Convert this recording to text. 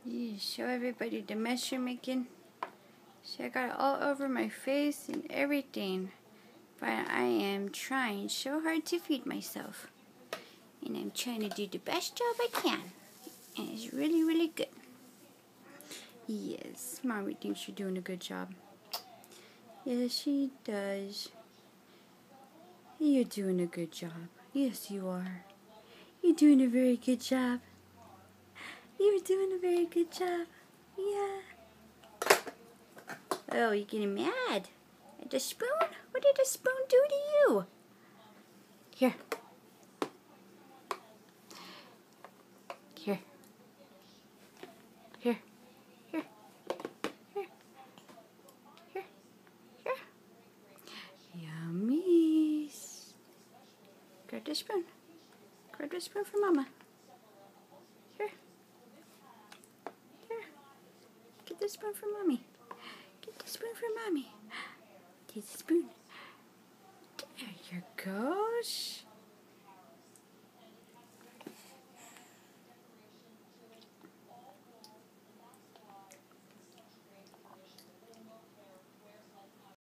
You show everybody the mess you're making. See, I got it all over my face and everything. But I am trying so hard to feed myself. And I'm trying to do the best job I can. And it's really, really good. Yes, Mommy thinks you're doing a good job. Yes, she does. You're doing a good job. Yes, you are. You're doing a very good job. You're doing a very good job. Yeah. Oh, you're getting mad. At the spoon? What did the spoon do to you? Here. Here. Here. Here. Here. Here. Here. Yummies. Grab the spoon. Grab the spoon for Mama. Here. Here. Get the spoon for Mommy. Get the spoon for Mommy. Get the spoon. There you go.